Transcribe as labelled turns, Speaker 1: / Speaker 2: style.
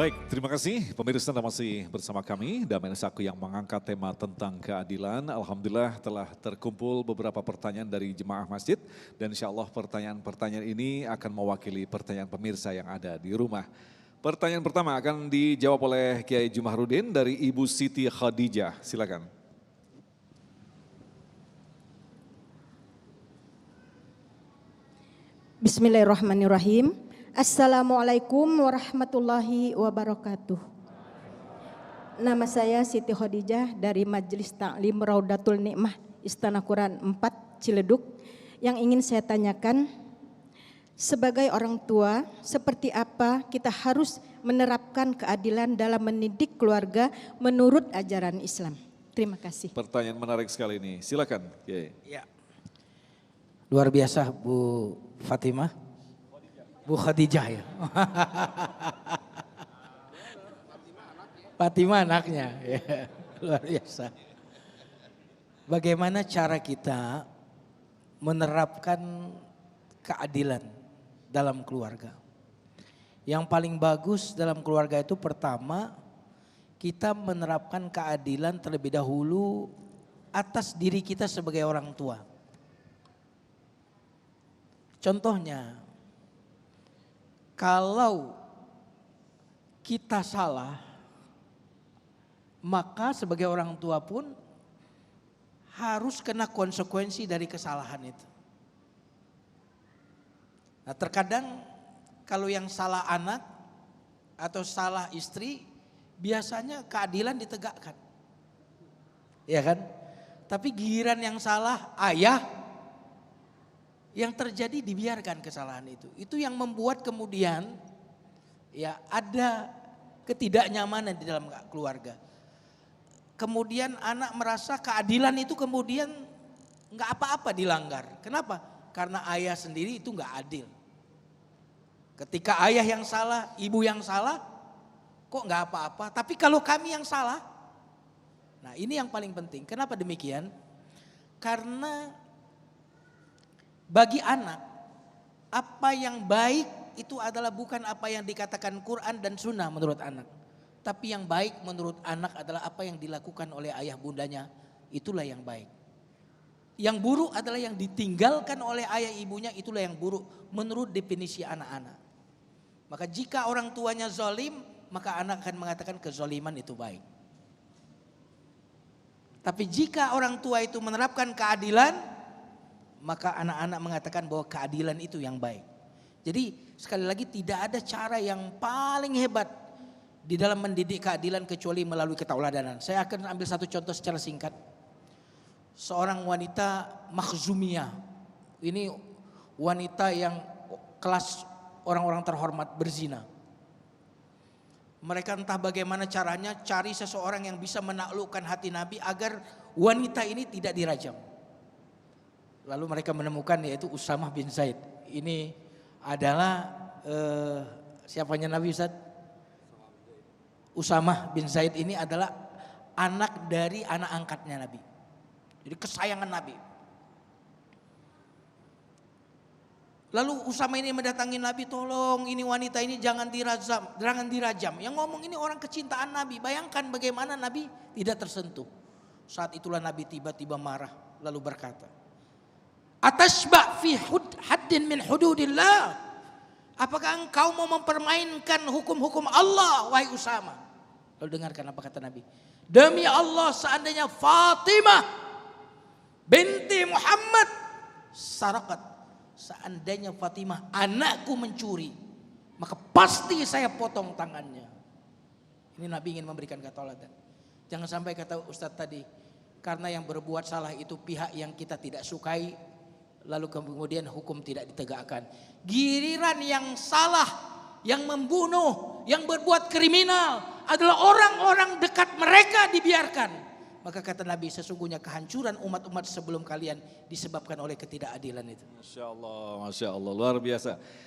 Speaker 1: Baik, terima kasih pemirsa Anda masih bersama kami. Damai Saku yang mengangkat tema tentang keadilan. Alhamdulillah telah terkumpul beberapa pertanyaan dari jemaah masjid. Dan insya Allah pertanyaan-pertanyaan ini akan mewakili pertanyaan pemirsa yang ada di rumah. Pertanyaan pertama akan dijawab oleh Kiai Jumahrudin dari Ibu Siti Khadijah. Silakan.
Speaker 2: Bismillahirrahmanirrahim. Assalamualaikum warahmatullahi wabarakatuh. Nama saya Siti Khadijah dari Majelis Ta'lim Raudatul Nikmah Istana Quran 4 Ciledug. Yang ingin saya tanyakan, sebagai orang tua, seperti apa kita harus menerapkan keadilan dalam mendidik keluarga menurut ajaran Islam? Terima kasih.
Speaker 1: Pertanyaan menarik sekali ini. Silakan, Kiai.
Speaker 3: Ya. Luar biasa Bu Fatimah. Bu Khadijah ya. Fatimah anaknya. Ya, luar biasa. Bagaimana cara kita menerapkan keadilan dalam keluarga? Yang paling bagus dalam keluarga itu pertama, kita menerapkan keadilan terlebih dahulu atas diri kita sebagai orang tua. Contohnya, kalau kita salah, maka sebagai orang tua pun harus kena konsekuensi dari kesalahan itu. Nah, terkadang kalau yang salah anak atau salah istri, biasanya keadilan ditegakkan. Ya kan? Tapi giliran yang salah ayah, yang terjadi dibiarkan kesalahan itu. Itu yang membuat kemudian ya ada ketidaknyamanan di dalam keluarga. Kemudian anak merasa keadilan itu kemudian nggak apa-apa dilanggar. Kenapa? Karena ayah sendiri itu nggak adil. Ketika ayah yang salah, ibu yang salah, kok nggak apa-apa. Tapi kalau kami yang salah, nah ini yang paling penting. Kenapa demikian? Karena bagi anak, apa yang baik itu adalah bukan apa yang dikatakan Quran dan Sunnah menurut anak. Tapi yang baik menurut anak adalah apa yang dilakukan oleh ayah bundanya, itulah yang baik. Yang buruk adalah yang ditinggalkan oleh ayah ibunya, itulah yang buruk menurut definisi anak-anak. Maka jika orang tuanya zalim, maka anak akan mengatakan kezaliman itu baik. Tapi jika orang tua itu menerapkan keadilan, maka anak-anak mengatakan bahwa keadilan itu yang baik. Jadi sekali lagi tidak ada cara yang paling hebat di dalam mendidik keadilan kecuali melalui ketauladanan. Saya akan ambil satu contoh secara singkat. Seorang wanita Makhzumiyah. Ini wanita yang kelas orang-orang terhormat berzina. Mereka entah bagaimana caranya cari seseorang yang bisa menaklukkan hati Nabi agar wanita ini tidak dirajam. Lalu mereka menemukan yaitu Usamah bin Zaid. Ini adalah siapanya Nabi Ustaz? Usamah bin Zaid ini adalah anak dari anak angkatnya Nabi. Jadi kesayangan Nabi. Lalu Usamah ini mendatangi Nabi, tolong ini wanita ini jangan dirajam. Yang ngomong ini orang kecintaan Nabi. Bayangkan bagaimana Nabi tidak tersentuh. Saat itulah Nabi tiba-tiba marah lalu berkata, Atashba' fi haddin min hududillah. Apakah engkau mau mempermainkan hukum-hukum Allah, wahai Usama? Lalu dengarkan apa kata Nabi. Demi Allah, seandainya Fatimah binti Muhammad sarakat, seandainya Fatimah anakku mencuri, maka pasti saya potong tangannya. Ini Nabi ingin memberikan ketauladanan. Jangan sampai kata Ustadz tadi, karena yang berbuat salah itu pihak yang kita tidak sukai, lalu kemudian hukum tidak ditegakkan. Giliran yang salah, yang membunuh, yang berbuat kriminal adalah orang-orang dekat mereka dibiarkan. Maka kata Nabi, sesungguhnya kehancuran umat-umat sebelum kalian disebabkan oleh ketidakadilan itu.
Speaker 1: Masya Allah, luar biasa.